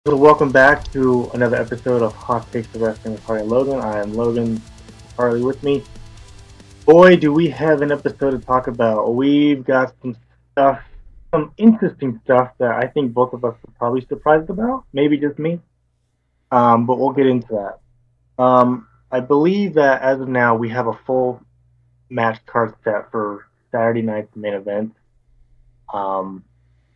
So welcome back to another episode of Hot Takes of Wrestling with Harley and Logan. I am Logan. Harley with me. Boy, do we have an episode to talk about. We've got some stuff, some interesting stuff that I think both of us are probably surprised about. Maybe just me. But we'll get into that. I believe that as of now, we have a full match card set for Saturday night's main event. Um,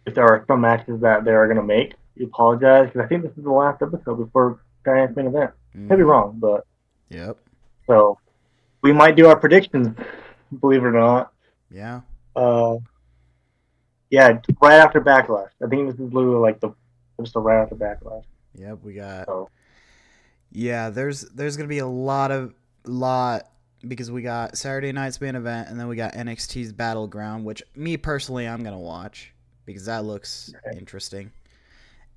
if there are some matches that they are going to make, we apologize because I think this is the last episode before Saturday night's main event. Could be wrong, but Yep. so we might do our predictions, believe it or not. Yeah. Uh, yeah, right after Backlash. I think this is literally like the episode right after Backlash. Yep. We got. So Yeah. There's gonna be a lot because we got Saturday night's main event and then we got NXT's Battleground, which me personally I'm gonna watch because that looks interesting.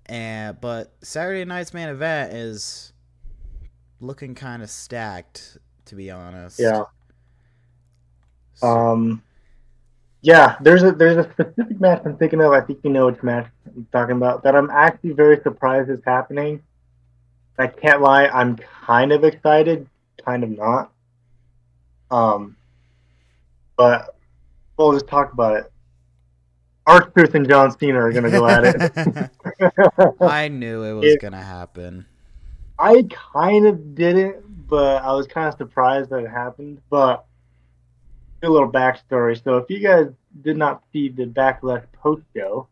But Saturday night's main event is looking kind of stacked, to be honest. yeah, So, yeah. There's a specific match I'm thinking of. I think you know which match I'm talking about. That I'm actually very surprised is happening. I can't lie, I'm kind of excited, kind of not. Um, but we'll just talk about it. R-Truth and John Cena are gonna go at it. I knew it was it gonna happen. I kind of didn't, but I was kind of surprised that it happened. But a little backstory. So if you guys did not see the Backlash post show,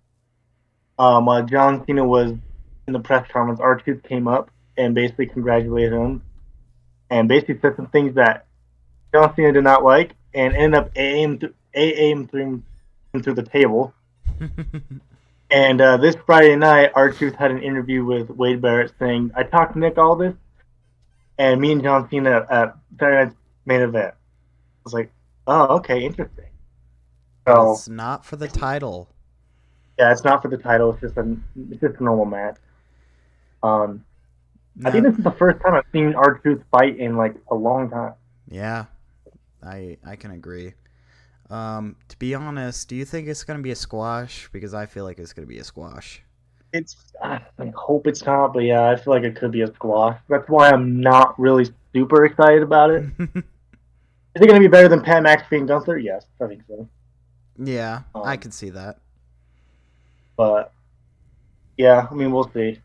while John Cena was in the press conference, R-Truth came up and basically congratulated him and basically said some things that John Cena did not like and ended up AAM through the table. And this Friday night, R-Truth had an interview with Wade Barrett saying, I talked to Nick Aldis and me and John Cena at Saturday night's main event. I was like, oh, okay, interesting. But So, it's not for the title. yeah, it's not for the title. It's just a normal match. Um, I think No. this is the first time I've seen R-Truth fight in like a long time. Yeah. I can agree. To be honest, do you think it's gonna be a squash? Because I feel like it's gonna be a squash. I hope it's not, but yeah, I feel like it could be a squash. That's why I'm not really super excited about it. Is it going to be better than Pat McAfee and Gunther? Yes, I think so. Yeah, I Um, can see that. but yeah, I mean, we'll see.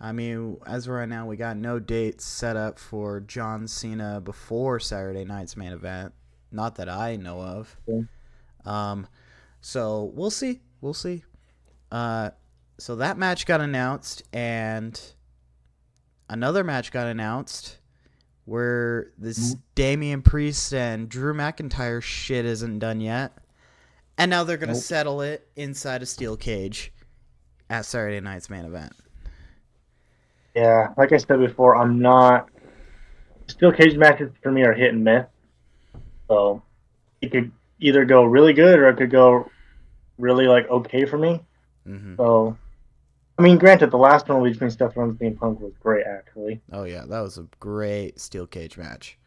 I mean, as of right now, we got no dates set up for John Cena before Saturday night's main event. Not that I know of. Um, so we'll see. We'll see. Uh, so that match got announced, and another match got announced where this Damian Priest and Drew McIntyre shit isn't done yet. And now they're going to Nope. settle it inside a steel cage at Saturday night's main event. Yeah, like I said before, I'm not. Steel cage matches for me are hit and miss. So it could either go really good or it could go really like okay for me. Mm-hmm. So I mean, granted, the last one between Seth Rollins and Punk was great actually. Oh, yeah, that was a great steel cage match.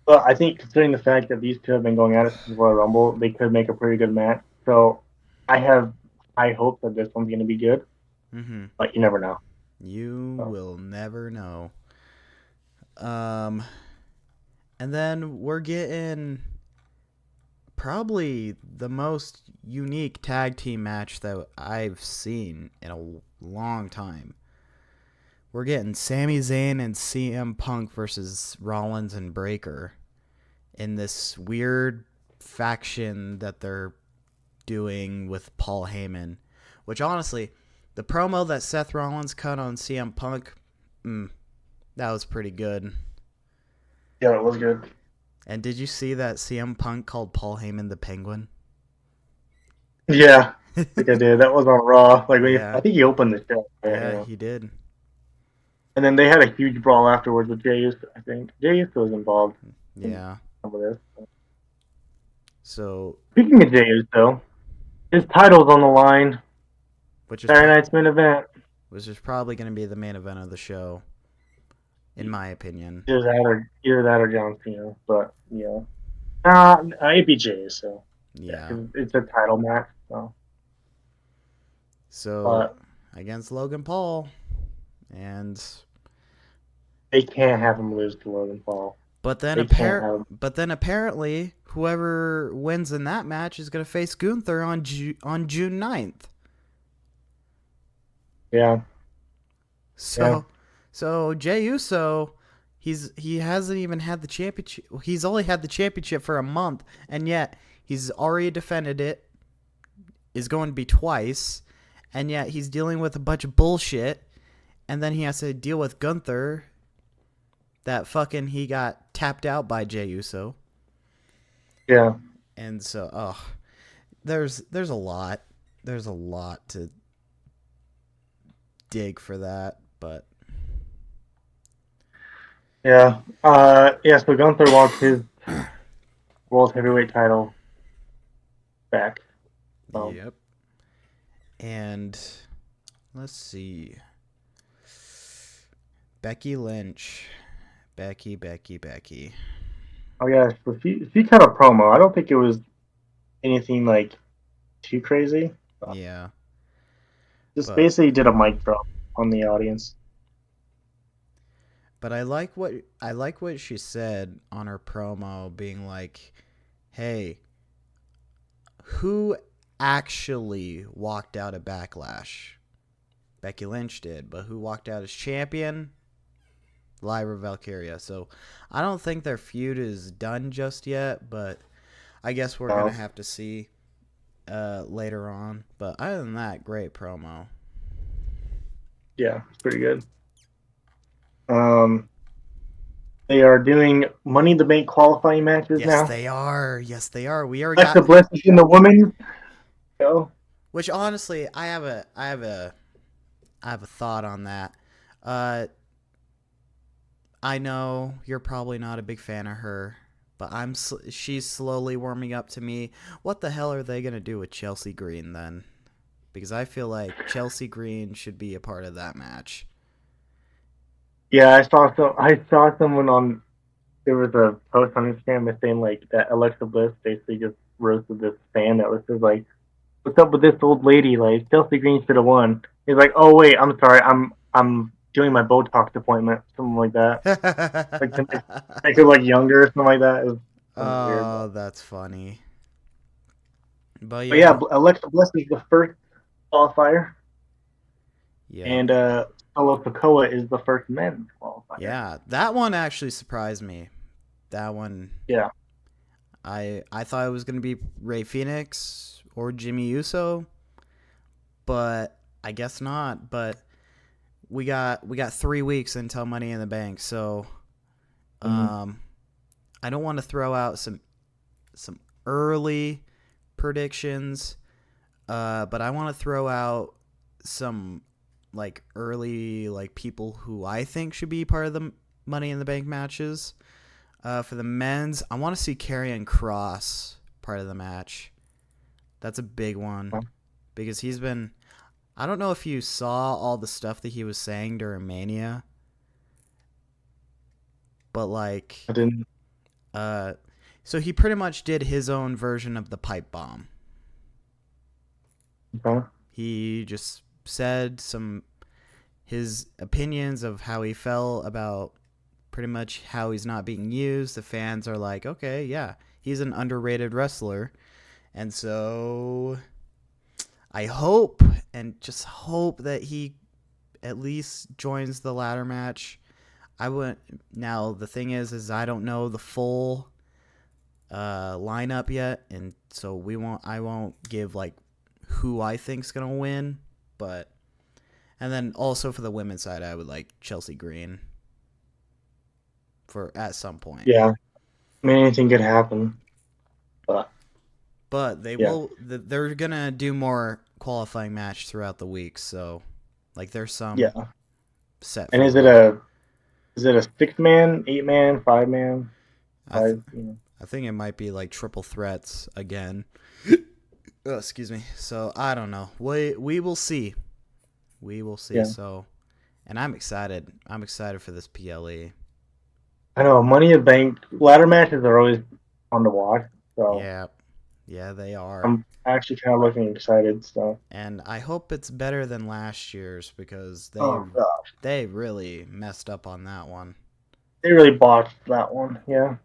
But I think considering the fact that these two have been going at it since Royal Rumble, they could make a pretty good match. So I have high hopes that this one's going to be good, Mm-hmm. but you never know. You So, will never know. Um, and then we're getting probably the most unique tag team match that I've seen in a long time. We're getting Sami Zayn and CM Punk versus Rollins and Breaker in this weird faction that they're doing with Paul Heyman. Which honestly, the promo that Seth Rollins cut on CM Punk, that was pretty good. yeah, it was good. And did you see that CM Punk called Paul Heyman the Penguin? Yeah, I think I did. That was on Raw. Like, I Yeah. think he opened the show. Right? Yeah, Yeah. he did. And then they had a huge brawl afterwards with Jay Uso, I think. Jay Uso was involved in Yeah. some of this. So, Speaking of Jay Uso, his title's on the line. which is Saturday night's main event. probably going to be the main event of the show, in my opinion. Either that or John Cena. But yeah, it'd be Jay Uso. Yeah, Yeah. 'cause it's a title match. So, So, but against Logan Paul, and They can't have him lose to Logan Paul. but then They can't have him. apparently whoever wins in that match is gonna face Gunther on June 9th. Yeah, yeah, So Jey Uso, he hasn't even had the championship. He's only had the championship for a month, and yet he's already defended it. Is going to be twice, and yet he's dealing with a bunch of bullshit, and then he has to deal with Gunther. That fucking he got tapped out by Jey Uso, yeah. and so there's a lot to dig for that, but Yeah. Yeah, so Gunther wants his world heavyweight title back. So yep. And let's see. Becky Lynch. Becky. oh yeah, so she cut a promo. I don't think it was anything like too crazy. Yeah. Just But basically did a mic drop on the audience. I like what she said on her promo, being like, "Hey, who actually walked out of Backlash? Becky Lynch did, but who walked out as champion? Lyra Valkyria." So I don't think their feud is done just yet, but I guess we're gonna have to see later on. But other than that, great promo. Yeah, it's pretty good. They are doing Money in the Bank qualifying matches Yes, now. they are. Yes, they are. We already Alexa got. Bliss is in the women's show. Which honestly, I have a thought on that. I know you're probably not a big fan of her, but she's slowly warming up to me. What the hell are they gonna do with Chelsea Green then? Because I feel like Chelsea Green should be a part of that match. Yeah, I saw someone on. There was a post on Instagram saying like that Alexa Bliss basically just roasted this fan that was just like, "What's up with this old lady? Like Chelsea Green should have won." He's like, "Oh wait, I'm sorry, I'm doing my Botox appointment, something like that, like to make her like younger or something like that." It was something weird. Oh, that's funny. But But yeah, yeah, Alexa Bliss is the first qualifier, yep. and Solo Sokoa is the first men's qualifier. Yeah, that one actually surprised me. That one, Yeah, I thought it was gonna be Rey Fenix or Jimmy Uso, but I guess not. But we got 3 weeks until Money in the Bank, so um, I don't want to throw out some early predictions, but I want to throw out some like early like people who I think should be part of the Money in the Bank matches. For the men's, I want to see Karrion Kross part of the match. That's a big one because he's been. I don't know if you saw all the stuff that he was saying during Mania, but like, I didn't. so he pretty much did his own version of the pipe bomb. Okay. He just said his opinions of how he felt about pretty much how he's not being used. The fans are like, okay, yeah, he's an underrated wrestler. And so I hope and just hope that he at least joins the ladder match. Now the thing is I don't know the full lineup yet, and so I won't give like who I think's gonna win, but and then also for the women's side, I would like Chelsea Green for at some point. Yeah, I mean anything could happen, but They yeah, will. They're gonna do more qualifying match throughout the week, so like there's some yeah. set And for is later. it a 6-man, 8-man, 5-man, I th- five? You know. I think it might be like triple threats again. Oh, excuse me. So I don't know. We will see. We will see. Yeah, So, and I'm excited. I'm excited for this PLE. I know. Money in the Bank ladder matches are always fun to watch. So Yeah. Yeah, they are. I'm actually kind of looking excited. So, And I hope it's better than last year's because oh god, they really messed up on that one. they really botched that one. Yeah,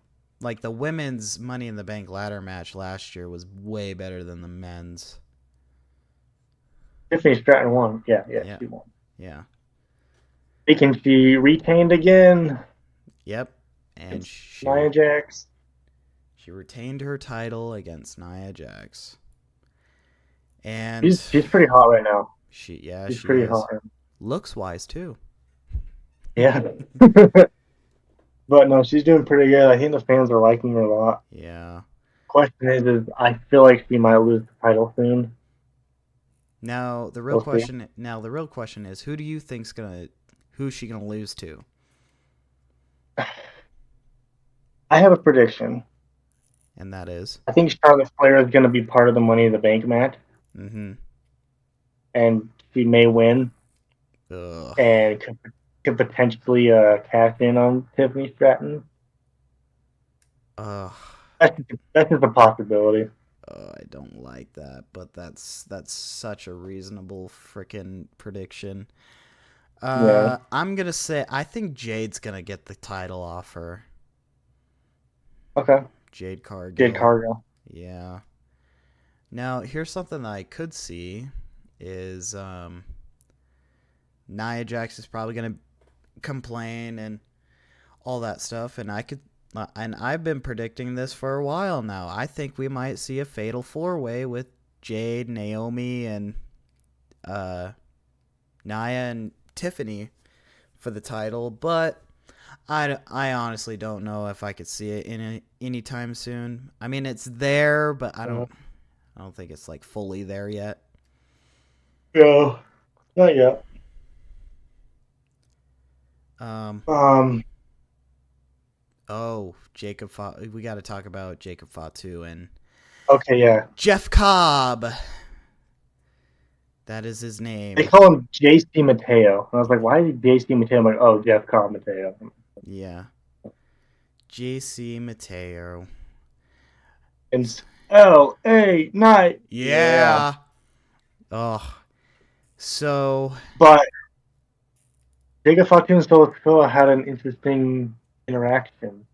Like the women's Money in the Bank ladder match last year was way better than the men's. Tiffany Stratton won. Yeah, yeah, Yeah. she won. Yeah. Thinking she retained again. Yep. And It's Nia Jax. she retained her title against Nia Jax. And She's pretty hot right now. She's she pretty is. hot. Looks wise too. Yeah. But no, she's doing pretty good. I think the fans are liking her a lot. Yeah. Question is I feel like she might lose the title soon. We'll see. Now the real question is who's she gonna lose to? I have a prediction. And that is. I think Charlotte Flair is going to be part of the Money in the Bank match, Mm-hmm. and she may win Ugh. and could potentially cash in on Tiffany Stratton. Ugh. That's just a possibility. I don't like that, but that's such a reasonable freaking prediction. Yeah. I'm gonna say I think Jade's gonna get the title off her. Okay. Jade Jade Cargill. Cargill. Yeah. Now here's something that I could see is Nia Jax is probably gonna complain and all that stuff, and I've been predicting this for a while now. I think we might see a fatal four-way with Jade, Naomi, and Nia and Tiffany for the title, but I honestly don't know if I could see it anytime soon. I mean, it's there, but I don't think it's like fully there yet. No, not yet. Um. Um. Oh, we got to talk about Jacob Fatu and Okay. Yeah. Jeff Cobb. That is his They name. call him JC Mateo. And I was like, why is he JC Mateo? I'm like, oh, Jeff Cobb Mateo. Yeah. JC Mateo. And LA Night. Yeah. Yeah. Oh. So. But Jacob Fatu and Solo had an interesting interaction.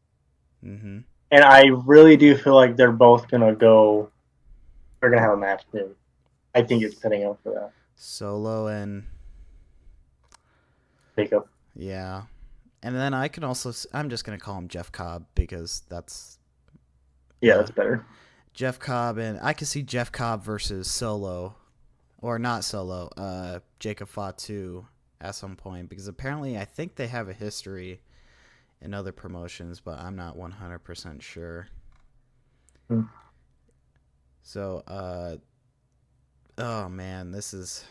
Mm-hmm. And I really do feel like they're both gonna go. They're gonna have a match soon. I think it's setting up for that. Solo and Jacob. yeah, and then I'm just gonna call him Jeff Cobb because that's Yeah, that's better. Jeff Cobb, and I could see Jeff Cobb versus Solo, or not Solo, Jacob Fatu at some point because apparently I think they have a history in other promotions, but I'm not 100% sure. Hmm. So, oh man, this is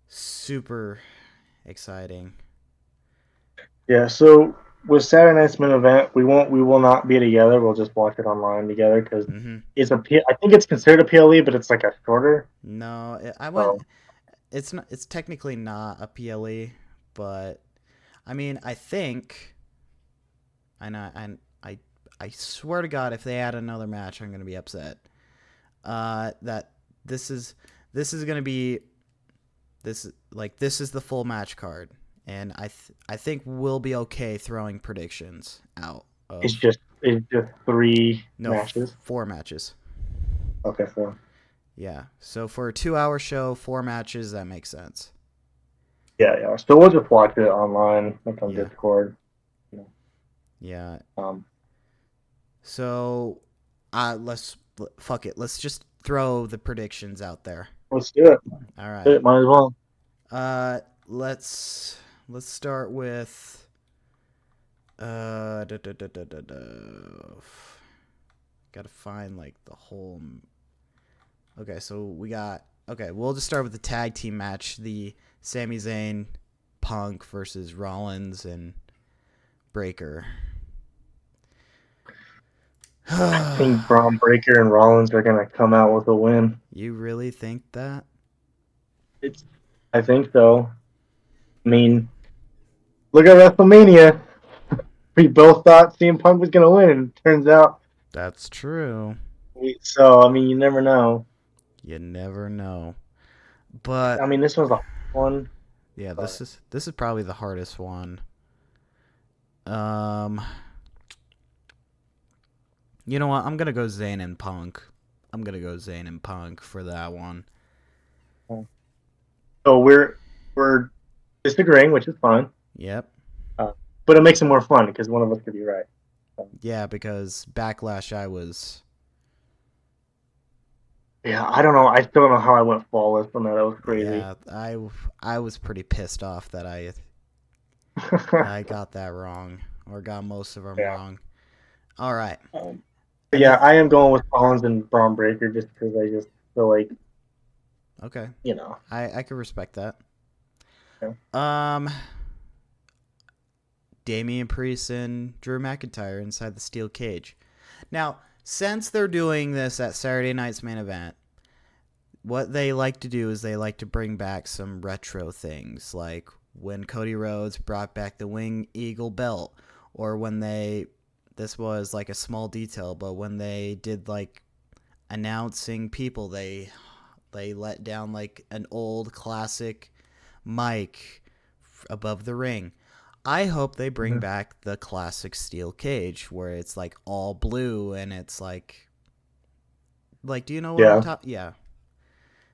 super exciting. Yeah. So with Saturday night's main event, we will not be together. We'll just watch it online together because Mm-hmm. I think it's considered a PLE, but it's like a shorter. No, I went. So It's not. It's technically not a PLE, but I mean, I think. I swear to God, if they add another match, I'm gonna be upset. That this is gonna be this is the full match card, and I think we'll be okay throwing predictions out it's of just three no matches. 4 matches. Okay, so Yeah, so for a 2-hour show, 4 matches, that makes sense. yeah. So we'll just watch it online, like on Yeah, Discord. yeah. Um, So, let's fuck it. Let's just throw the predictions out there. let's do it. All right. Might as well. Uh, let's start with da, da, da, da, da, da. Gotta find like the whole. Okay, so we got. Okay, we'll just start with the tag team match: the Sami Zayn, Punk versus Rollins and Breaker. I think Braun Breaker and Rollins are gonna come out with a win. You really think that? I think so. I mean, look at WrestleMania. We both thought CM Punk was gonna win, and turns out That's true. So I mean, you never know. You never know. But I mean, this one's a hard one, yeah, but this is probably the hardest one. Um, you know what? I'm gonna go Zayn and Punk. I'm gonna go Zayn and Punk for that one. so we're disagreeing, which is fine. Yep. Uh, but it makes it more fun because one of us could be right. Yeah, because Backlash, I was. Yeah, I don't know. I still don't know how I went flawless on that. That was crazy. Yeah, I was pretty pissed off that I got that wrong or got most of them Yeah. wrong. All right, But and yeah, then I am going with Collins and Braun Breaker just because I just feel like, okay, you know. I can respect that. Yeah. Um, Damian Priest and Drew McIntyre inside the steel cage. Now, since they're doing this at Saturday night's main event, what they like to do is they like to bring back some retro things, like when Cody Rhodes brought back the Wing Eagle belt, or when they, this was like a small detail, but when they did like announcing people, they let down like an old classic mic above the ring. I hope they bring Mhm. back the classic steel cage where it's like all blue and it's like do you know what I'm Yeah. talking? Yeah,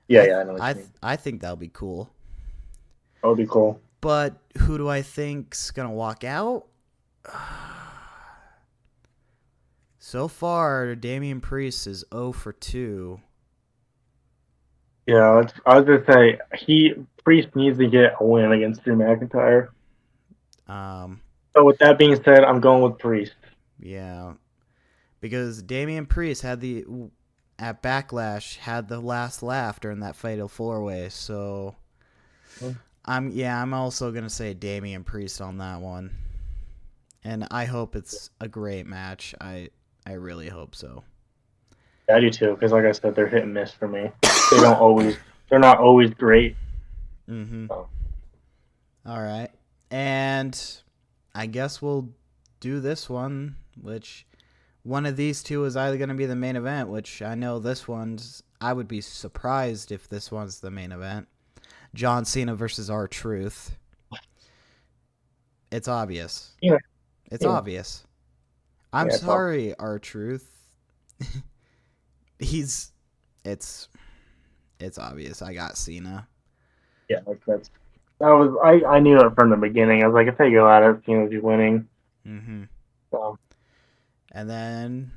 Yeah, yeah, I know what you mean. I think that'll be cool. That would be cool. But who do I think's gonna walk out? So far, Damian Priest is 0 for 2. Yeah, I was gonna say Priest needs to get a win against Drew McIntyre. Um, So with that being said, I'm going with Priest. yeah, because Damian Priest had the at Backlash had the last laugh during that fatal four way. So I'm also gonna say Damian Priest on that one, and I hope it's a great match. I really hope so. Yeah, I do too, because like I said, they're hit and miss for me. They don't always, they're not always great. Mm-hmm. So. All right, and I guess we'll do this one, which one of these two is either going to be the main event, which I know this one's. I would be surprised if this one's the main event. John Cena versus R-Truth. It's obvious. Yeah, It's yeah, obvious. I'm yeah, it's all. sorry, R-Truth. He's. It's. It's obvious. I got Cena. Yeah, like that's. I knew it from the beginning. I was like, if they go at it, Cena's be winning. Mm-hmm. So And then,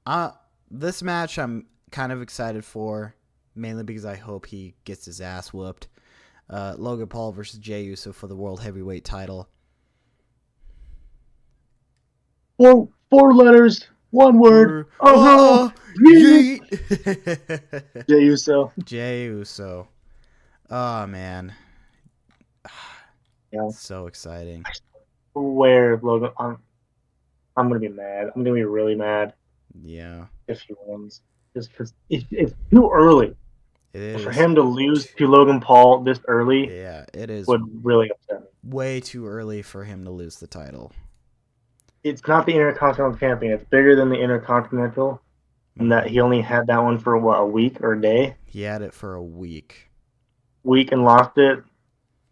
uh, this match I'm kind of excited for, mainly because I hope he gets his ass whooped. Logan Paul versus Jey Uso for the World Heavyweight title. four letters, one word. Uh-huh. Oh, Yeah. yeet! Jey Uso. Jey Uso. Oh, man. Yeah. So exciting. I swear, Logan. I'm gonna be mad. I'm gonna be really mad Yeah, if he wins. Just because it's too early it for is. him to lose to Logan Paul this early Yeah, it is would really upset me. way too early for him to lose the title. It's not the Intercontinental Champion. It's bigger than the Intercontinental, and that Mm-hmm. he only had that one for what, a week or a day, He had it for a week. and lost it.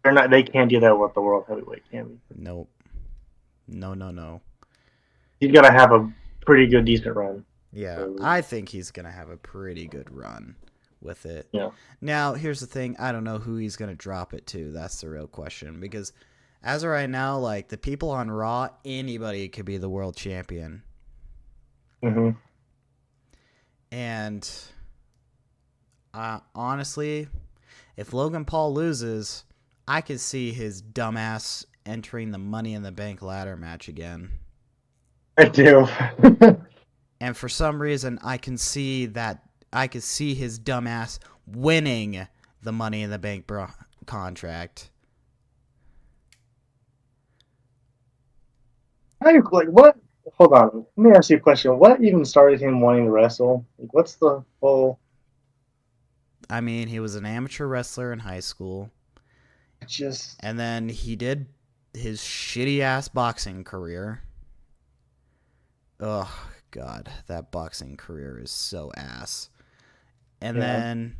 They're not. They can't do that with the World Heavyweight Champion. Nope. No, no, no. He's got to have a pretty good, decent run. Yeah, So, I think he's going to have a pretty good run with it. yeah. Now, here's the thing. I don't know who he's going to drop it to. That's the real question. Because as of right now, like the people on Raw, anybody could be the world champion. Mm-hmm. And honestly, if Logan Paul loses, I could see his dumbass entering the Money in the Bank ladder match again. I do. And for some reason, I could see his dumbass winning the Money in the Bank contract. Like what? Hold on. Let me ask you a question. What even started him wanting to wrestle? Like, what's the whole? I mean, he was an amateur wrestler in high school, Just and then he did his shitty ass boxing career. Ugh, God, that boxing career is so ass. And Yeah. then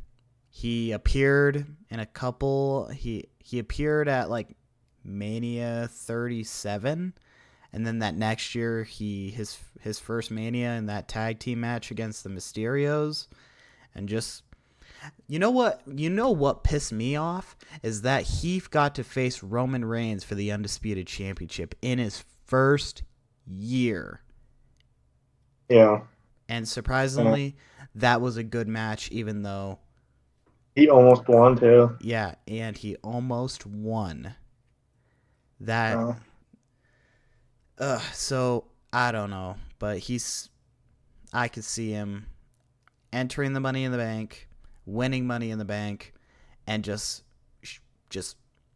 he appeared in a couple. He appeared at like Mania 37, and then that next year his first Mania in that tag team match against the Mysterios, and just you know what pissed me off is that he got to face Roman Reigns for the Undisputed Championship in his first year. Yeah. And surprisingly, that was a good match, even though he almost won too. yeah, and he almost won. That Oh. so I don't know, but I could see him entering the Money in the Bank, winning Money in the Bank, and just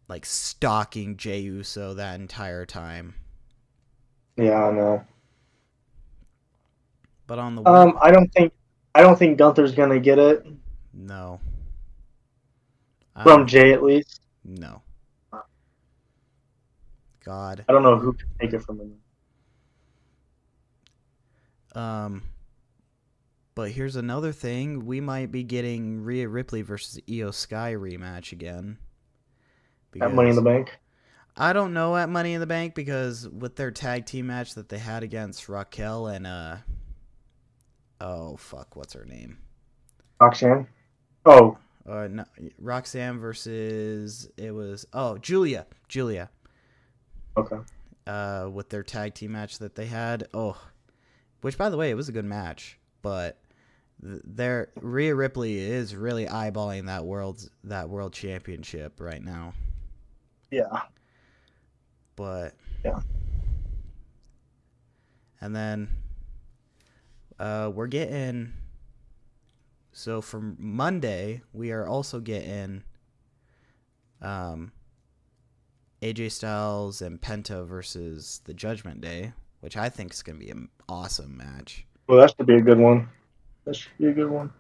like stalking Jey Uso that entire time. Yeah, I know. But on the win, I don't think Gunther's gonna get it no, I from don't. Jay at least. No, God. I don't know who can take it from him. Um, but here's another thing: we might be getting Rhea Ripley versus Io Sky rematch again. At Money in the Because Bank. I don't know at Money in the Bank, because with their tag team match that they had against Raquel and oh fuck, what's her name? Roxanne. Oh, No, Roxanne versus Julia. okay. With their tag team match that they had. Oh, which by the way, it was a good match, but their Rhea Ripley is really eyeballing that world championship right now. Yeah. But Yeah. and then we're getting. So from Monday, we are also getting AJ Styles and Penta versus the Judgment Day, which I think is going to be an awesome match. Well, that should be a good one. That should be a good one.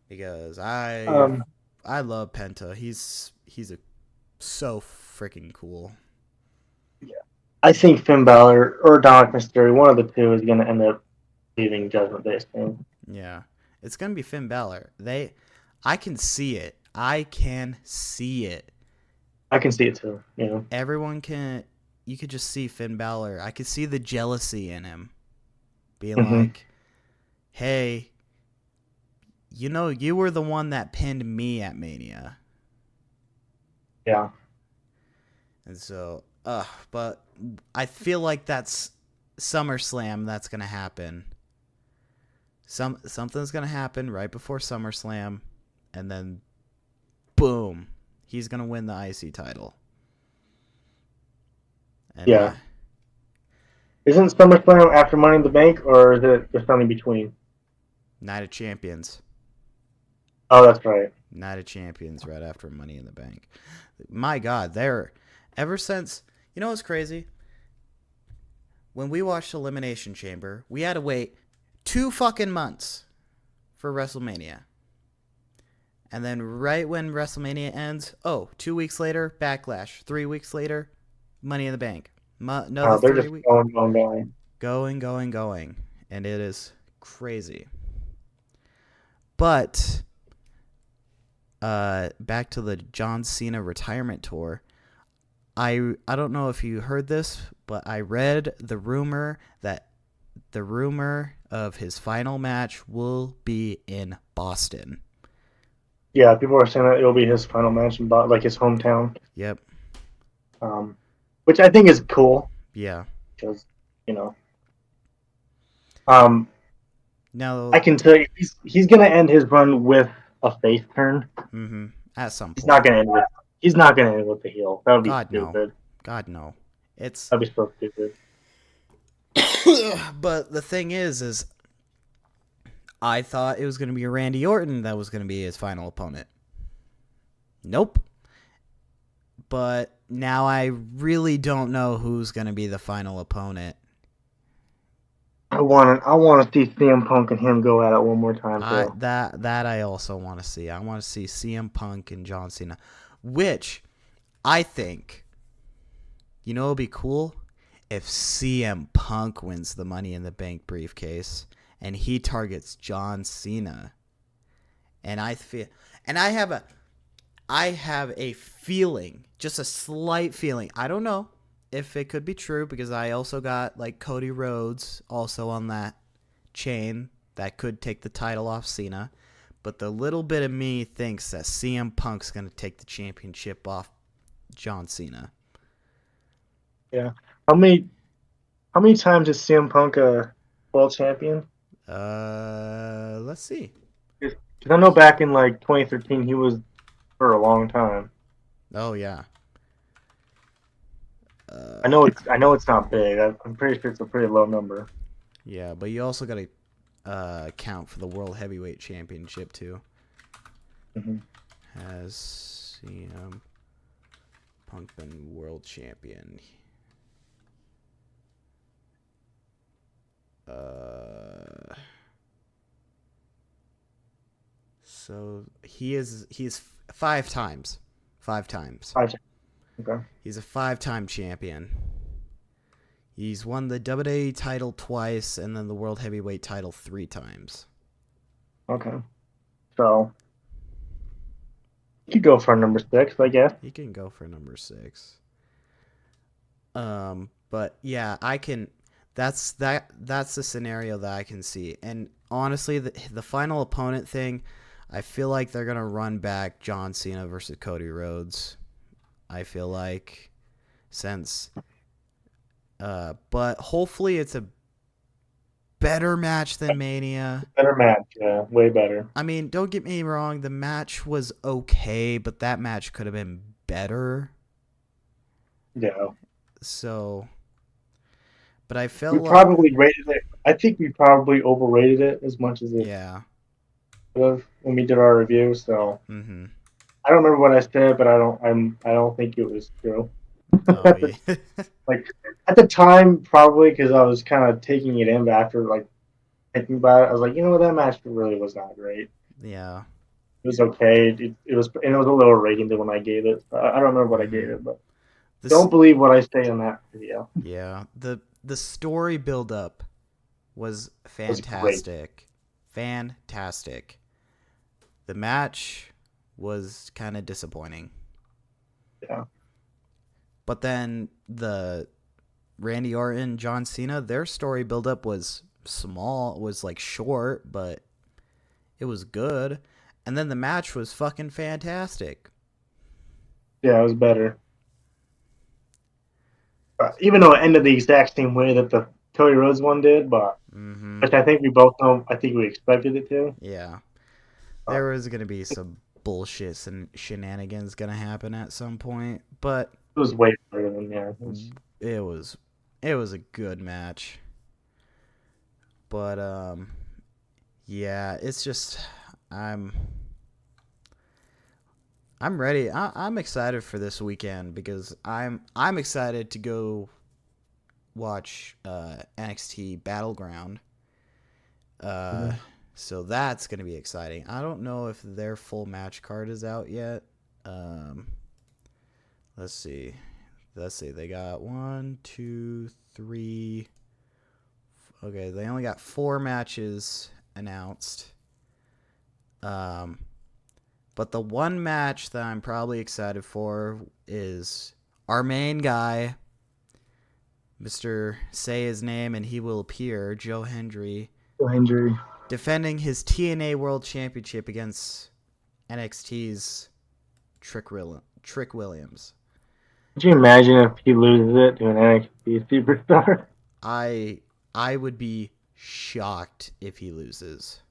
Because Um, I love Penta. He's so freaking cool. yeah. I think Finn Balor or Dominic Mysterio, one of the two, is going to end up leaving Judgment Day Stand. Yeah. It's going to be Finn Balor. I can see it. I can see it. I can see it too. You know. Everyone can. You could just see Finn Balor. I could see the jealousy in him, being Mm-hmm. like, "Hey, you were the one that pinned me at Mania." Yeah. And so, but I feel like that's SummerSlam. That's gonna happen. Something's gonna happen right before SummerSlam, and then, boom, he's gonna win the IC title. And Yeah. Isn't SummerSlam after Money in the Bank, or is it just something between? Night of Champions. Oh, that's right. Night of Champions right after Money in the Bank. My God, ever since, what's crazy? When we watched Elimination Chamber, we had to wait 2 fucking months for WrestleMania. And then right when WrestleMania ends, 2 weeks later, Backlash. 3 weeks later, Money in the Bank. Another They're 3 just weeks. going. And it is crazy. But back to the John Cena retirement tour. I don't know if you heard this, but I read the rumor of his final match will be in Boston. Yeah, people are saying that it'll be his final match in like his hometown. Yep. Which I think is cool. Yeah. Because you know, Now, I can tell you he's gonna end his run with a face turn. At some He's point. not gonna end with the heel. That would be stupid. God no. That'd be so stupid. But the thing is I thought it was going to be Randy Orton that was going to be his final opponent. Nope. But now I really don't know who's going to be the final opponent. I want to see CM Punk and him go at it one more time too. That I also want to see. I want to see CM Punk and John Cena, which I think, it'd be cool if CM Punk wins the Money in the Bank briefcase and he targets John Cena. And I have a feeling, just a slight feeling. I don't know if it could be true because I also got like Cody Rhodes also on that chain that could take the title off Cena. But the little bit of me thinks that CM Punk's going to take the championship off John Cena. Yeah. How many how many times is CM Punk a world champion? Let's see. Because I know back in like 2013 he was for a long time. Oh yeah. I know it's not big. I'm pretty sure it's a pretty low number. Yeah, but you also got to count for the World Heavyweight Championship too. Mm-hmm. Has CM Punk been world champion? So he's 5 times. 5 times. Okay. He's a 5-time champion. He's won the WWE title twice and then the World Heavyweight title 3 times. Okay. So you could go for number 6, I guess. He can go for number 6. But yeah, I can. That's the scenario that I can see. And honestly, the final opponent thing, I feel like they're gonna run back John Cena versus Cody Rhodes. I feel like since, but hopefully it's a better match than Mania. Better match, yeah, way better. I mean, don't get me wrong, the match was okay, but that match could have been better. Yeah. So, but I We felt like, probably rated it. I think we probably overrated it as much as it yeah. could have when we did our review. So Mm-hmm. I don't remember what I said, but I don't think it was true. Oh yeah. Like at the time, probably because I was kind of taking it in, but after like thinking about it, I was like, you know what, that match really was not great. Yeah. It was okay. It was, and it was a lower rating than when I gave it. I don't remember what I Mm-hmm. gave it, but This don't believe what I say on that video. Yeah. The story build up was It was great. fantastic. Fantastic. The match was kind of disappointing. Yeah. But then the Randy Orton, John Cena, their story build up was small, was like short, but it was good. And then the match was fucking fantastic. Yeah, it was better. Even though it ended the exact same way that the Cody Rhodes one did, but Mm-hmm. which I think we both know, I think we expected it to. Yeah. Uh, There was going to be some bullshit and shenanigans going to happen at some point, but it was way better than yeah. it was it was a good match. But yeah, it's just I'm I'm ready. I'm excited for this weekend because I'm excited to go watch NXT Battleground. Uh, Mhm. so that's gonna be exciting. I don't know if their full match card is out yet. Um, let's see. Let's see. They got 1, 2, 3. Okay, they only got 4 matches announced. But the one match that I'm probably excited for is our main guy, Mr. Say his name and he will appear, Joe Hendry, Injury. defending his TNA World Championship against NXT's Trick Williams. Could you imagine if he loses it to an NXT superstar? I I would be shocked if he loses.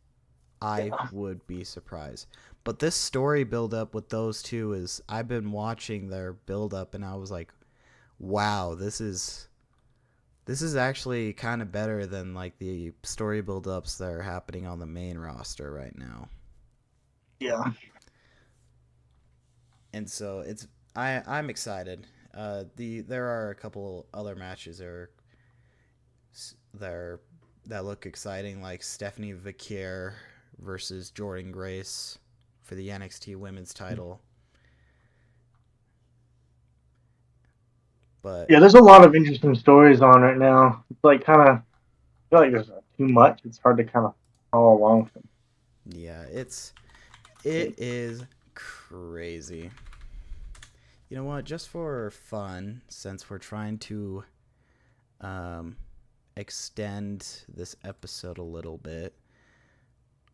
I Yeah. would be surprised. But this story build up with those two is I've been watching their build up and I was like, wow, this is actually kind of better than like the story build ups that are happening on the main roster right now. Yeah. And so I'm excited. There are a couple other matches that are, that look exciting, like Stephanie Vicaire versus Jordan Grace for the NXT Women's title. But Yeah, there's a lot of interesting stories on right now. It's like kind of, I feel like there's too much. It's hard to kind of follow along. yeah, it is crazy. You know what? Just for fun, since we're trying to um, extend this episode a little bit,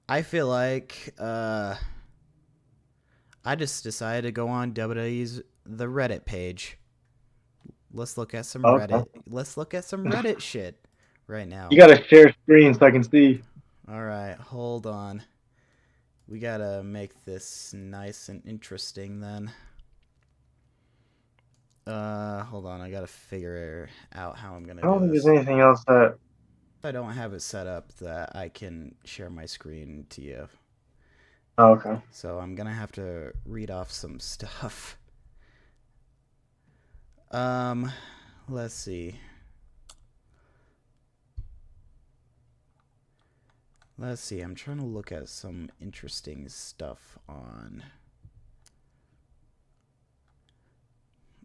I feel like I just decided to go on WWE's the Reddit page. Let's look at some Okay. Reddit. Let's look at some Reddit shit right You now. got to share screen so I can see. All right, hold on. We gotta make this nice and interesting then. Hold on. I gotta figure out how I'm gonna I don't do think there's this. anything else that. I don't have it set up that I can share my screen to you. Oh, okay. So I'm gonna have to read off some stuff. Um, let's see. Let's see. I'm trying to look at some interesting stuff on.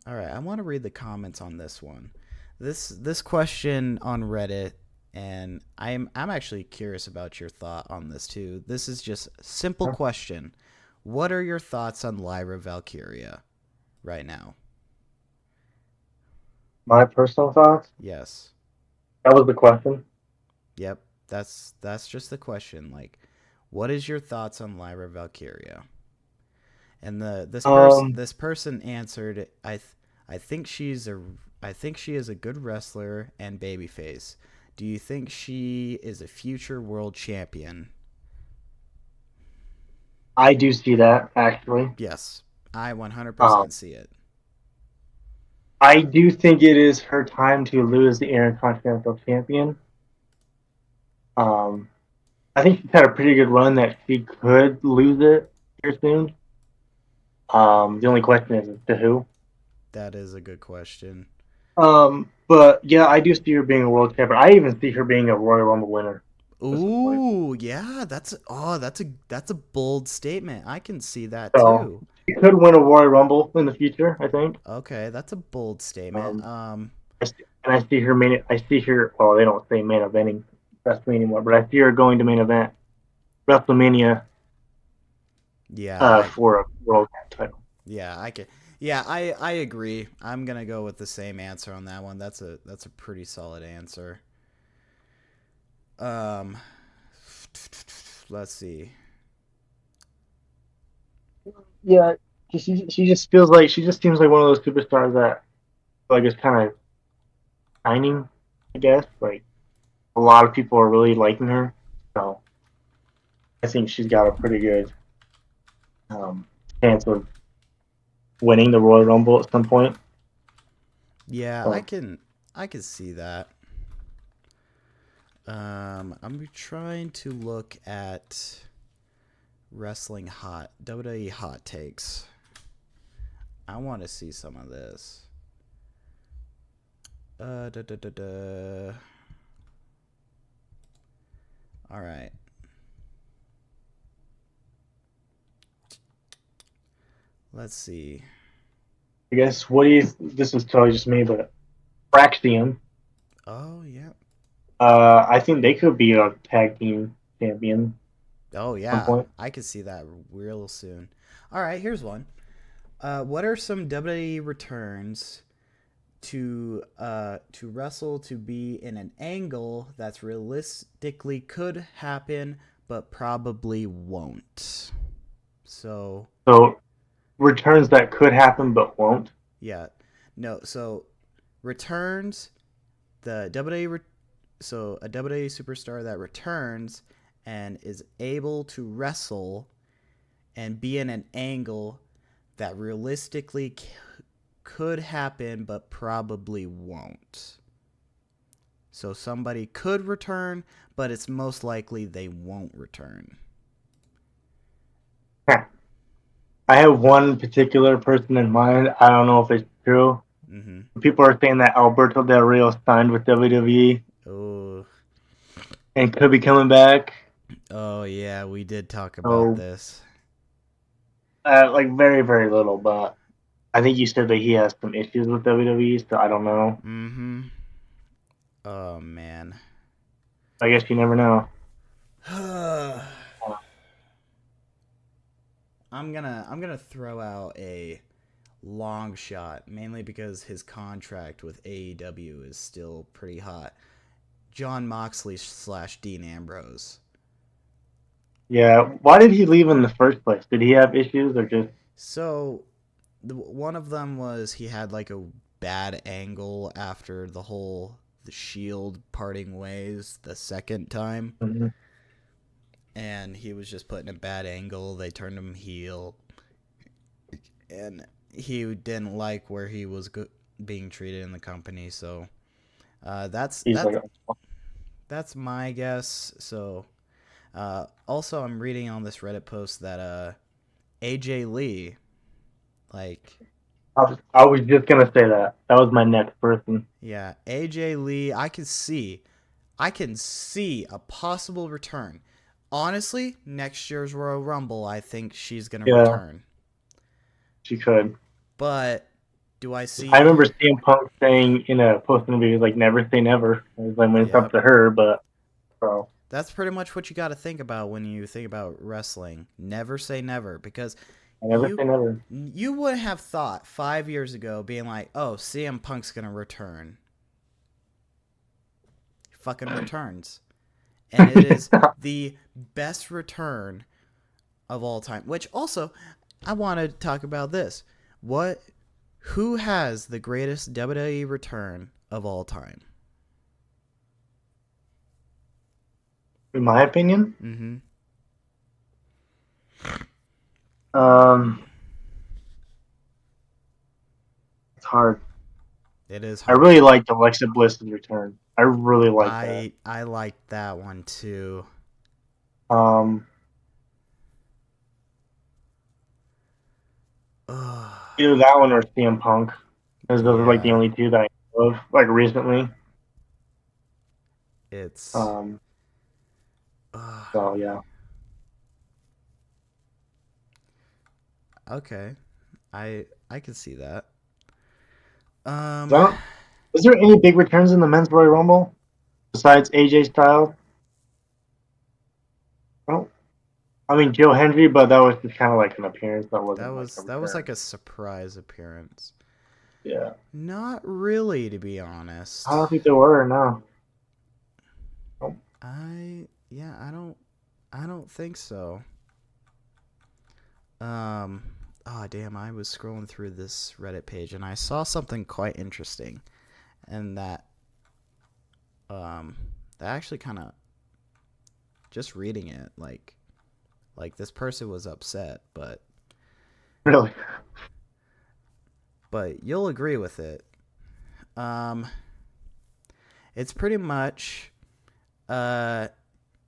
All right, I want to read the comments on this one. This question on Reddit, and I'm actually curious about your thought on this too. This is just simple question. What are your thoughts on Lyra Valkyria right now? My personal thoughts. Yes. That was the question. Yep. That's just the question. Like, what is your thoughts on Lyra Valkyria? And Um, this person answered, I think I think she is a good wrestler and babyface. Do you think she is a future world champion? I do see that actually. Yes, I Um, 100% see it. I do think it is her time to lose the Intercontinental Champion. Um, I think she's had a pretty good run that she could lose it here soon. The only question is to who. That is a good question. But yeah, I do see her being a world champion. I even see her being a Royal Rumble winner at some point. Ooh, yeah, that's a bold statement. I can see that So too. she could win a Royal Rumble in the future, I think. Okay, that's a bold statement. Um, and I see her main. I see her. Well, they don't say main eventing WrestleMania anymore, but I see her going to main event WrestleMania Yeah, I for a world title. yeah, I can. Yeah, I agree. I'm gonna go with the same answer on that one. That's a pretty solid answer. Um, let's see. Yeah, she just feels like she just seems like one of those superstars that like is kind of shining. I guess like a lot of people are really liking her, so I think she's got a pretty good um, chance of winning the Royal Rumble at some point. Yeah, So I can see that. I'm trying to look at wrestling hot WWE hot takes. I want to see some of this. Da, da, da, da. All right. Let's see. I guess what do you? This is totally just me, but Braxium. Oh yeah. I think they could be a tag team champion Oh at some yeah. point. I could see that real soon. All right. Here's one. What are some WWE returns to wrestle to be in an angle that's realistically could happen but probably won't? So So returns that could happen but won't. yeah, no. So returns the WWE. So a WWE superstar that returns and is able to wrestle and be in an angle that realistically could happen but probably won't. So somebody could return, but it's most likely they won't return. I have one particular person in mind. I don't know if it's true. Mm-hmm. People are saying that Alberto Del Rio signed with WWE Oh, and could be coming back. oh yeah, we did talk about So this. like very very little, but I think you said that he has some issues with WWE, so I don't know. Mm-hmm. Oh man. I guess you never know. I'm gonna throw out a long shot, mainly because his contract with AEW is still pretty hot. John Moxley / Dean Ambrose. Yeah, why did he leave in the first place? Did he have issues or just? So, one of them was he had like a bad angle after the Shield parting ways the second time, Mhm. and he was just put in a bad angle. They turned him heel, and he didn't like where he was being treated in the company. So that's He's like, that's my guess. So also, I'm reading on this Reddit post that AJ Lee, like, I was just gonna say that. That was my next person. yeah, AJ Lee, I can see a possible return. Honestly, next year's Royal Rumble, I think she's gonna Yeah, return. she could. But do I I see? remember CM Punk saying in a post interview, he was like, "Never say never." It was like when it's up Yep. to her, but so That's pretty much what you got to think about when you think about wrestling. Never say never, because I never you say never. you would have thought 5 years ago, being like, "Oh, CM Punk's gonna return." He fucking returns, and it is the best return of all time. Which also, I want to talk about this. What? Who has the greatest WWE return of all time? In my opinion, Mm-hmm. um, it's hard. It is I hard. really liked Alexa Bliss's return. I really like that. I like that one too. Um, Ugh. Either that one or CM Punk, because those are like the Yeah, only two that I know of, like recently. it's. Um, Ugh. so yeah. Okay, I can see that. Um, So, is there any big returns in the men's Royal Rumble besides AJ Styles? Well, I mean Joe Hendry, but that was just kind of like an appearance. That wasn't like a that was return. like a surprise appearance. Yeah, Not really, to be I honest. don't think there were. No. Yeah, I don't think so. Um, oh damn, I was scrolling through this Reddit page and I saw something quite interesting, and um that actually kind of, just reading it, like this person was upset, Really? but you'll agree with it. Um, it's pretty much uh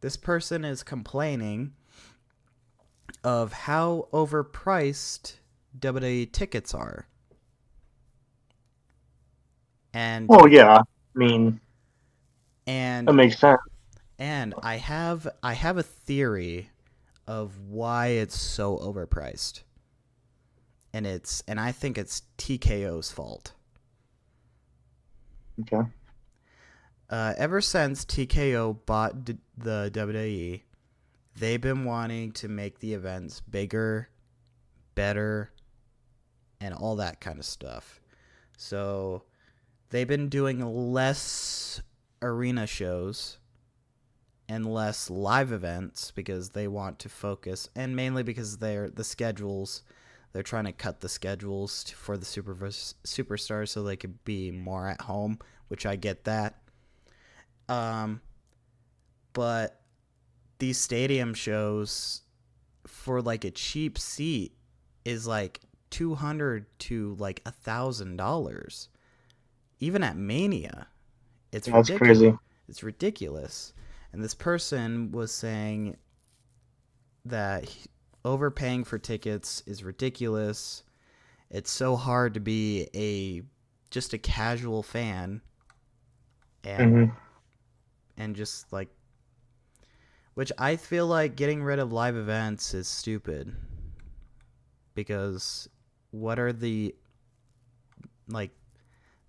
this person is complaining of how overpriced WWE tickets are. And Well, yeah. I mean, that and makes sense. and I have a theory of why it's so overpriced. And I think it's TKO's fault. Okay. Ever since TKO bought the WWE, they've been wanting to make the events bigger, better, and all that kind of stuff. So they've been doing less arena shows and less live events because they want to focus, and mainly because they're trying to cut the schedules for the superstars so they could be more at home, which I get that. Um, but these stadium shows for like a cheap seat is like $200 to like $1,000. Even at Mania, it's That's ridiculous. crazy. It's ridiculous. And this person was saying that overpaying for tickets is ridiculous. It's so hard to be just a casual fan, and Hmm. just like, which I feel like getting rid of live events is stupid, because what are the like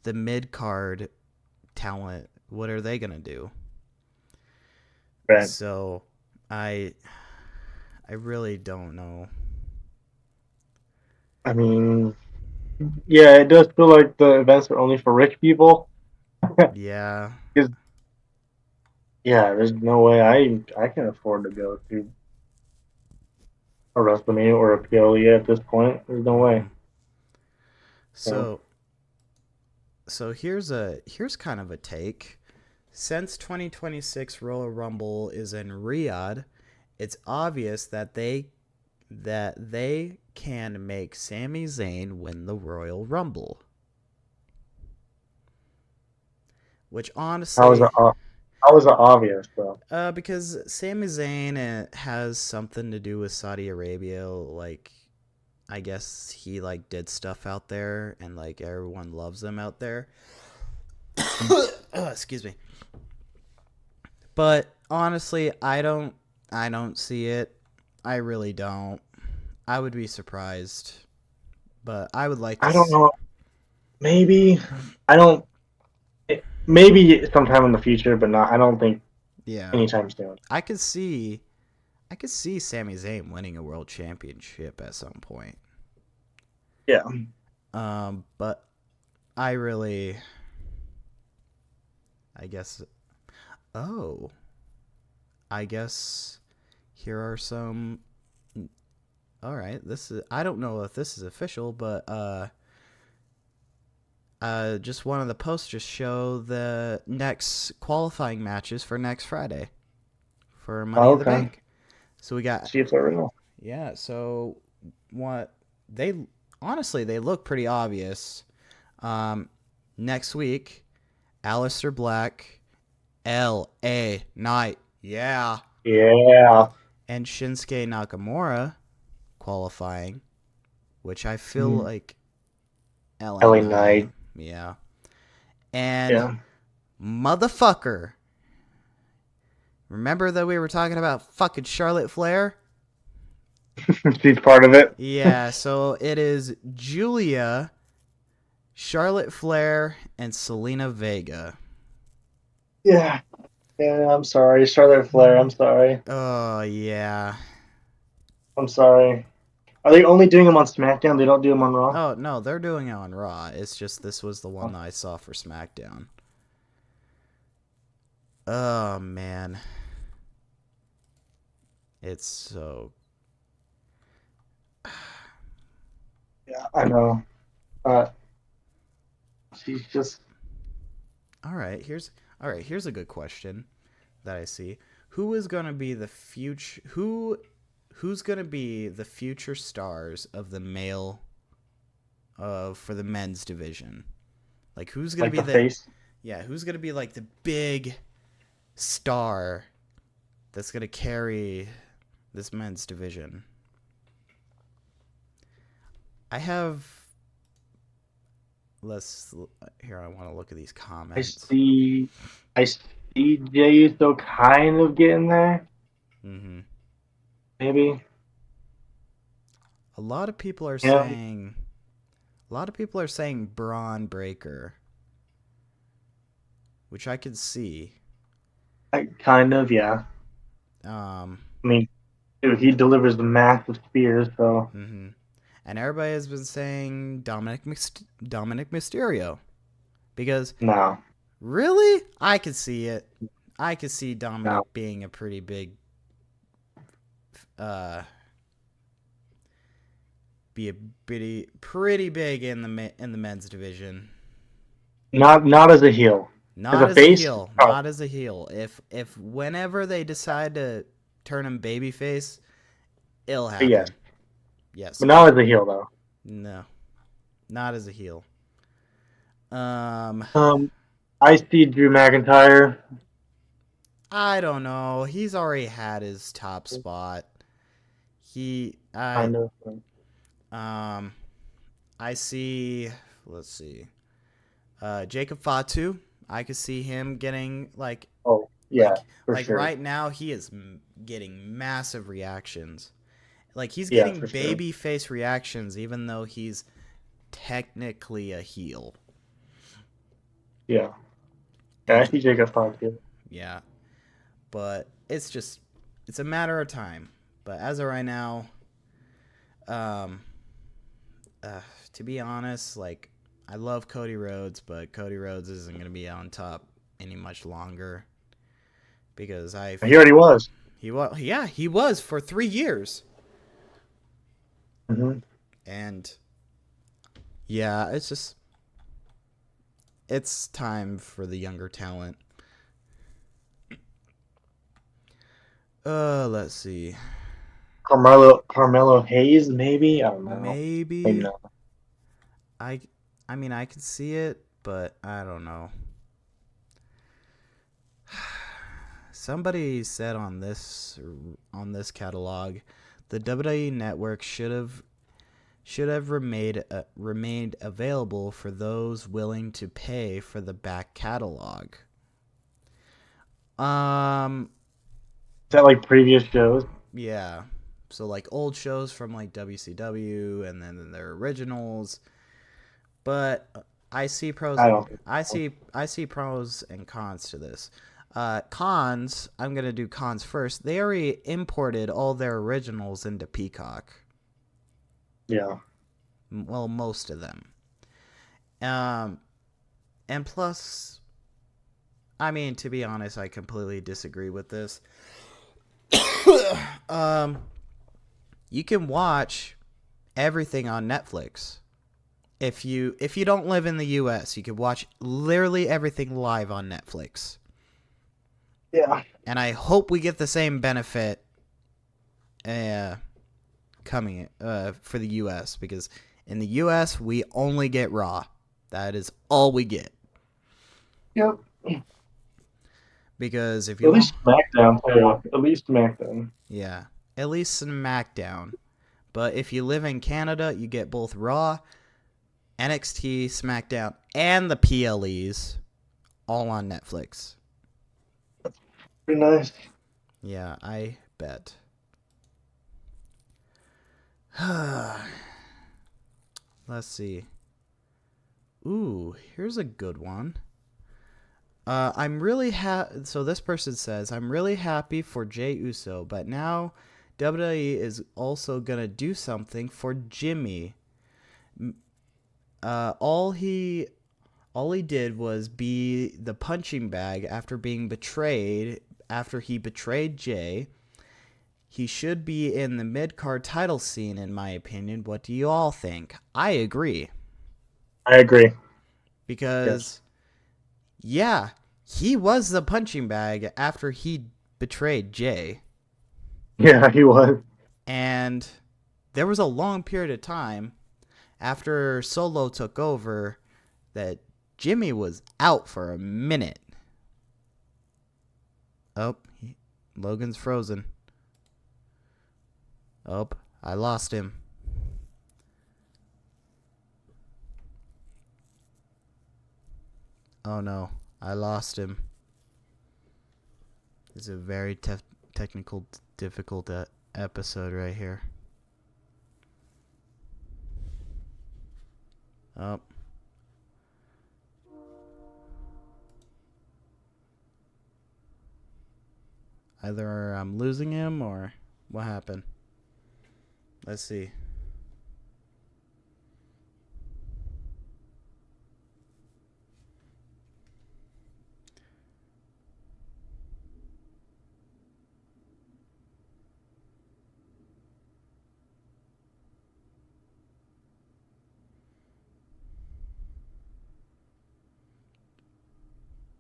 the mid card talent, what are they gonna do? Right. So I I really don't know. I mean, yeah, it does feel like the events are only for rich people. Yeah. Because yeah, there's no way I can afford to go to a WrestleMania or a PLE at this point. There's no way. hmm So So here's kind of a take. Since 2026 Royal Rumble is in Riyadh, it's obvious that they can make Sami Zayn win the Royal Rumble. Which how is it? honestly, How is it obvious though? because Sami Zayn has something to do with Saudi Arabia. Like, I guess he like did stuff out there, and like everyone loves him out there. Excuse me. But honestly, I don't see it. I really don't. I would be surprised, but I would like to. I don't know. Maybe I don't. Maybe sometime in the future, but not. I don't think Yeah, anytime soon. I could see. I could see Sami Zayn winning a world championship at some point. Yeah. But I really, I guess. Oh, I guess here are some. All right, this is. I don't know if this is official, but just one of the posters show the next qualifying matches for next Friday for Money Oh, in the okay. Bank. So we got, See if they're real. yeah. So what they honestly they look pretty obvious. Um, Next week, Aleister Black, L.A. Knight, yeah, Yeah. and Shinsuke Nakamura qualifying, which I feel Mm. like L.A. LA Knight, Knight. yeah, and Yeah. motherfucker. Remember that we were talking about fucking Charlotte Flair? She's part of it. Yeah, so it is Julia, Charlotte Flair, and Selena Vega. Yeah. Yeah. I'm sorry, Charlotte Flair. I'm sorry. Oh, yeah. I'm sorry. Are they only doing them on SmackDown? They don't do them on Raw? Oh, no, they're doing it on Raw. It's just this was the one that I saw for SmackDown. Oh, man. It's so. Yeah, I know. Uh, she's just. Here's a good question that I see. Who is going to be the future who's going to be the future stars of the male for the men's division? Like who's going to Like be the the face. yeah, who's going to be like the big star that's going to carry this men's division? I have let's here I want to look at these I comments. see. I see Jay Uso kind of getting there. Mhm. Maybe. A lot of people are Yeah. saying a lot of people are saying Braun Breaker, which I could see. Kind of. Yeah. Um, I mean, dude, he delivers the massive spears. So mhm. And everybody has been saying Dominic Mysterio because no, really, I could see it. I could see no. Dominic being a pretty big, uh, be a pretty big in the men's division. Not as a heel. As Not a as a face. heel. Oh, Not as a heel. If whenever they decide to turn him babyface, it'll yes. happen. Yes, But not as a heel though. no, not as a heel. Um, Um, I see Drew McIntyre. I don't know. He's already had his top spot. He, I, Kind of. um, I see. Let's see. Jacob Fatu. I could see him getting Oh, yeah, like, for like sure. right now he is getting massive reactions. Like he's Yeah, getting for sure. baby face reactions, even though he's technically a heel. Yeah. Yeah, I It's see Jacob Fox here. yeah, but it's a matter of time. But as of right now, um, to be honest, like I love Cody Rhodes, but Cody Rhodes isn't gonna be on top any much longer because He already was. he was for 3 years, Mm-hmm. and yeah, it's time for the younger talent. Let's see. Carmelo Hayes, maybe. I don't know. Maybe Maybe not. I I mean I could see it, but I don't know. Somebody said on this catalog, the WWE network should have remained available for those willing to pay for the back catalog. Um Is that like previous shows? yeah. So like old shows from like WCW and then their originals, but I don't think so. I see pros and cons to this. Cons, I'm gonna do cons first. They already imported all their originals into Peacock. Yeah. Well, most of them. Um, and plus, I mean, to be honest, I completely disagree with this. um, you can watch everything on Netflix. If you don't live in the U.S., you can watch literally everything live on Netflix. Yeah. And I hope we get the same benefit coming for the U.S. because in the U.S. we only get Raw. That is all we get. Yep. Because if At you want, least SmackDown too. At least SmackDown. yeah, at least SmackDown. But if you live in Canada, you get both Raw, NXT, SmackDown, and the PLEs all on Netflix. Pretty nice. Yeah, I bet. Let's see. Ooh, here's a good one. So this person says, I'm really happy for Jey Uso, but now WWE is also gonna do something for Jimmy. Uh, all he all he did was be the punching bag after being betrayed. After he betrayed Jay, he should be in the mid card title scene, in my opinion. What do you all think? I agree I agree. Yes. because yeah, he was the punching bag after he betrayed Jay. Yeah, he was. And there was a long period of time after Solo took over that Jimmy was out for a minute. Oh, Logan's frozen. Oh, I lost him. Oh no, I lost him. It's a very technical, difficult episode right here. Oh. Either I'm losing him or what happened. Let's see.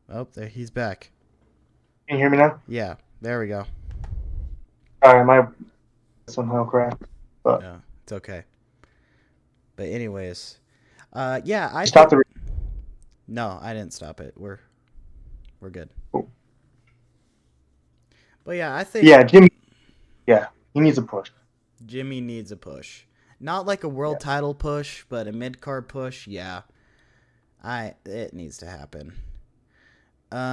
Oh, there he's back. Can you hear me now? Yeah, there we go. Sorry, my somehow cracked. But No, it's okay. But anyways, yeah, I stop think the. no, I didn't stop it. We're good. Cool. But yeah, I Yeah, think Jimmy. Yeah, he needs a push. Jimmy needs a push. Not like a world Yeah. title push, but a mid card push. Yeah, it needs to happen.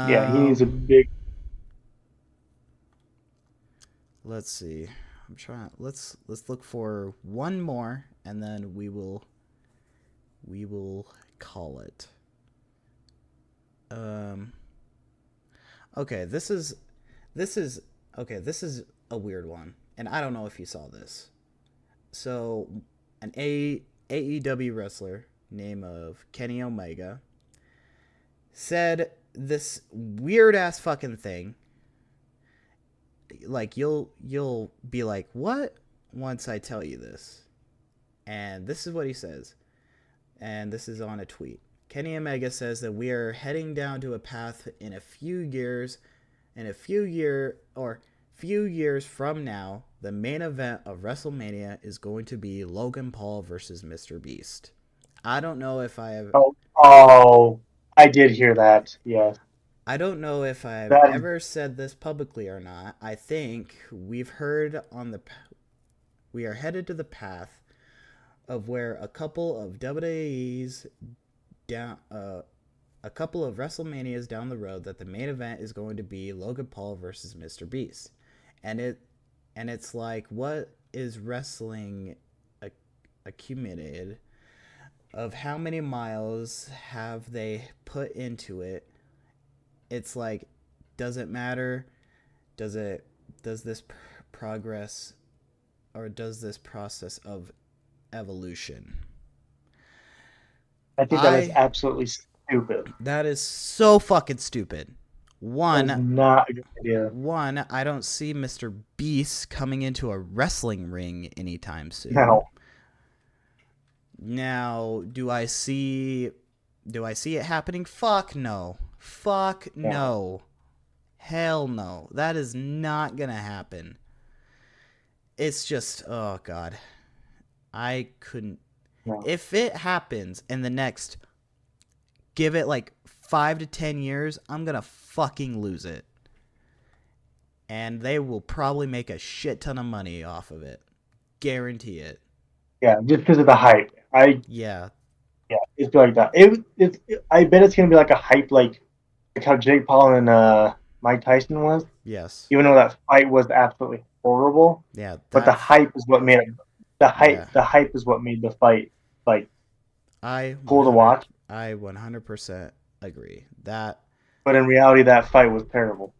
Yeah, he needs a big. Let's see. I'm trying. Let's look for one more, and then we will we will call it. Um. Okay, this is okay. This is a weird one, and I don't know if you saw this. So, an AEW wrestler name of Kenny Omega said this weird ass fucking thing. Like you'll be like, "What?" once I tell you this. And this is what he says. And this is on a tweet. Kenny Omega says that we are heading down to a path in a few years from now, the main event of WrestleMania is going to be Logan Paul versus Mr. Beast. I don't know if I have Oh, I did hear that. Yes, I don't know if I've that is. ever said this publicly or not. I think we are headed to the path of where a couple of WWE's down a couple of WrestleManias down the road that the main event is going to be Logan Paul versus Mr. Beast. And it's like, what is wrestling accumulated of how many miles have they put into it? It's like, does it matter? Does this progress, or does this process of evolution? I think that is I absolutely stupid. That is so fucking stupid. That is One, not a good idea. I don't see Mr. Beast coming into a wrestling ring anytime soon. No, Now, do I see it happening? Fuck no. Fuck no, no. Hell no. That is not gonna happen. It's just, oh god. I couldn't. no. If it happens in the next, give it like 5 to 10 years, I'm gonna fucking lose it. And they will probably make a shit ton of money off of it. Guarantee it. Yeah, just because of the hype. Yeah. Yeah, it's like that. I bet it's gonna be like a hype, like how Jake Paul and Mike Tyson was. Yes. Even though that fight was absolutely horrible, Yeah. but the hype is what made it. The hype, Yeah. the hype is what made the fight like I cool to 100 watch. I 100% agree. But in reality, that fight was terrible.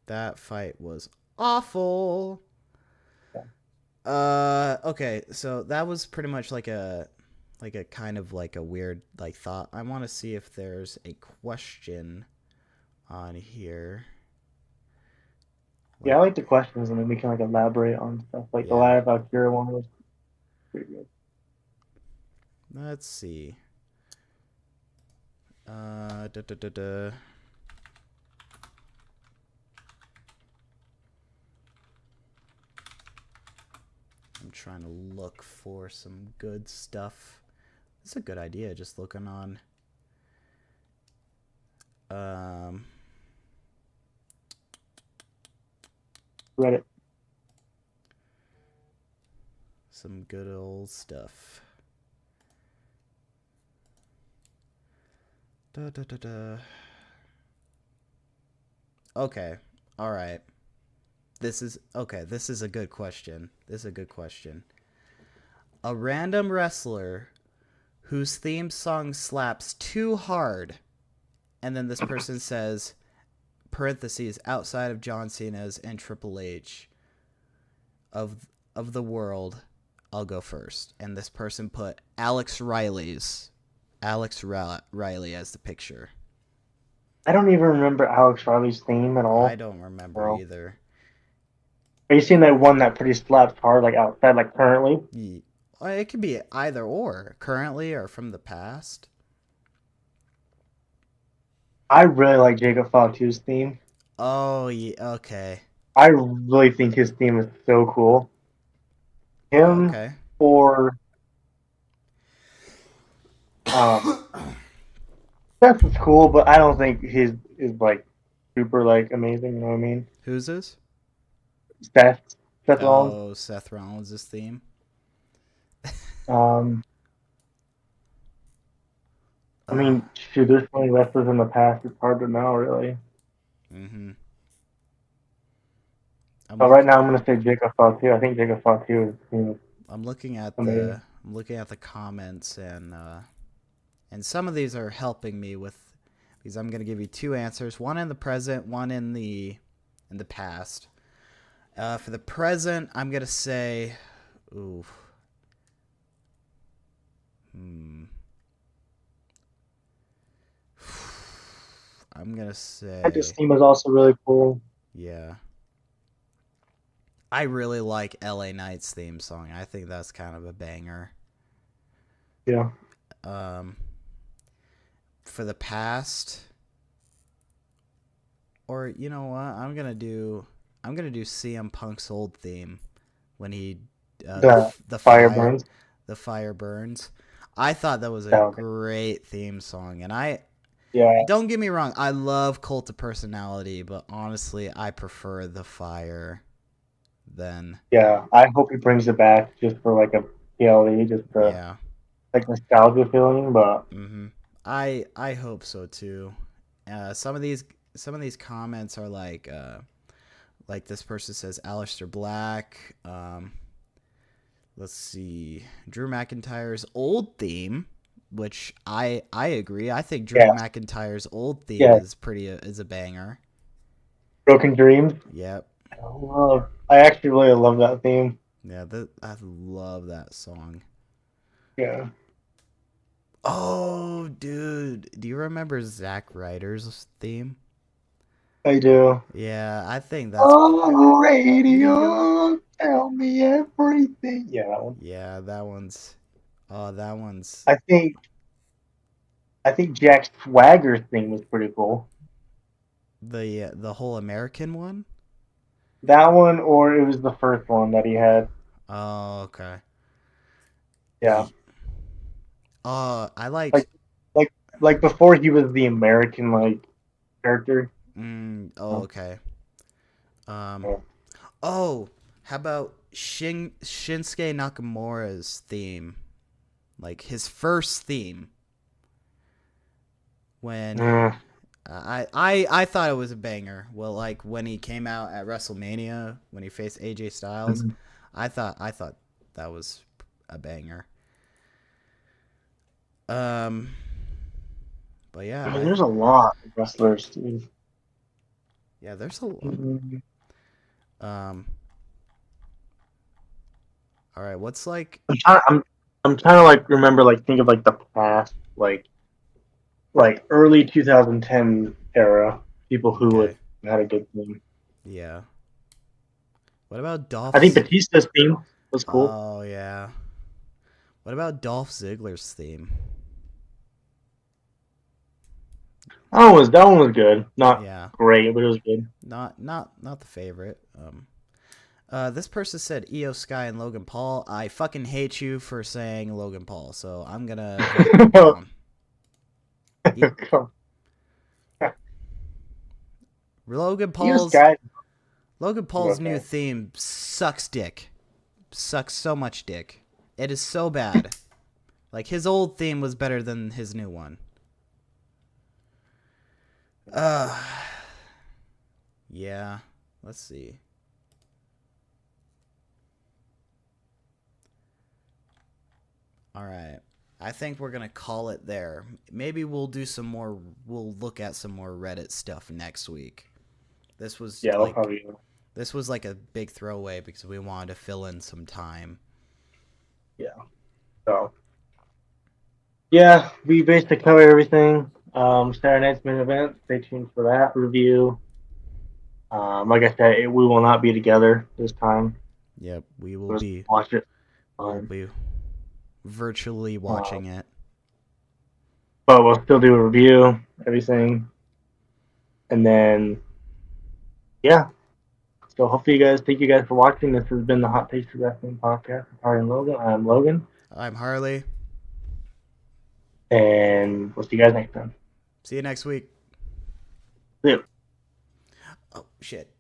That fight was awful. Yeah. Okay, so that was pretty much like a kind of like a weird like thought. I want to see if there's a question on here. Yeah, Like, I like the questions, and then we can like elaborate on stuff. Like the yeah. live Valkyria one was pretty good. Let's see. Da, da, da, da. I'm trying to look for some good stuff. It's a good idea, just looking on um Reddit. some good old stuff. Da, da, da, da. Okay. All right. This is a good question. This is a good question. A random wrestler whose theme song slaps too hard, and then this person says, parentheses, outside of John Cena's and Triple H of the world, I'll go first. And this person put Alex Riley as the picture. I don't even remember Alex Riley's theme at I all. don't remember So, either. are you seeing that one that pretty slaps hard, like outside, like currently? It could be either or, currently or from the past. I really like Jacob Fatu's theme. Oh, yeah, okay. I really think his theme is so cool. Him Okay. or Seth is cool, but I don't think his is like super like amazing. You know what I mean? Who's this? Seth, Seth Rollins. Oh, Seth Rollins' theme. Um, I Uh, mean, shoot, there's so many wrestlers in the past. It's hard to know, really. mm-hmm. I'm But right look now, I'm gonna say Jacob Fatu. I think Jacob Fatu is I'm looking at amazing. the comments, and And some of these are helping me with because I'm going to give you two answers, one in the present, one in the past. For the present, I'm going to say ooh. I'm going to This say theme is also really cool. yeah. I really like LA Knight's theme song. I think that's kind of a banger. Yeah. Um, for the past, or you know what? I'm gonna do CM Punk's old theme when he The fire burns. the fire burns. I thought that was a Down. great theme song, and I Yeah. don't get me wrong. I love Cult of Personality, but honestly, I prefer the fire than Yeah. I hope he brings it back just for like a PLE, just the yeah. like nostalgia feeling. But I hope so too. Some of these comments are like this person says Aleister Black. Let's see, Drew McIntyre's old theme, which I agree. I think Drew yeah, McIntyre's old theme yeah. is a banger. Broken Dreams. Yep. I actually really love that theme. Yeah, I love that song. Yeah. Oh, dude, do you remember Zack Ryder's theme? I do. Yeah, I think that's Oh, radio. radio, tell me everything. Yeah, that one. Yeah, that one's. Oh, that one's I think I think Jack Swagger's thing was pretty cool. the whole American one. That one, or it was the first one that he had. Oh, okay. Yeah, I liked. like like like before he was the American like character. Oh, Oh, okay. Um. yeah. Oh, how about Shinsuke Nakamura's theme? Like his first theme when Mm, I thought it was a banger. Well, like when he came out at WrestleMania when he faced AJ Styles, mhm. I thought that was a banger. Um, but yeah, I mean, there's a lot of wrestlers. Dude. yeah, there's a Mhm. um. All right, what's like I'm trying to like remember like think of like the past like early 2010 era people who would okay, had a good theme. yeah. What about I think Batista's theme was cool. Oh yeah. What about Dolph Ziggler's theme? That one was good. Not Yeah, great, but it was good. not the favorite. This person said Io Sky and Logan Paul. I fucking hate you for saying Logan Paul, so I'm gonna vote you down. E- Logan You Paul's guys Logan Paul's new okay. theme sucks dick. Sucks so much dick. It is so bad. Like his old theme was better than his new one. Uh yeah. Let's see. All right. I think we're going to call it there. Maybe we'll look at some more Reddit stuff next week. This was Yeah, I'll like probably this was like a big throwaway because we wanted to fill in some time. yeah. So yeah, we basically covered everything. Saturday night's main event. Stay tuned for that review. Like I said, we will not be together this time. Yep, We'll just watch it. we'll Um, be virtually uh, watching it. but we'll still do a review, everything, and then yeah. So hopefully thank you guys for watching. This has been the Hot Takes of Wrestling podcast with Harley and Logan. I'm Logan, I'm Harley. and we'll see you guys next time. See you next week. See you. Oh shit.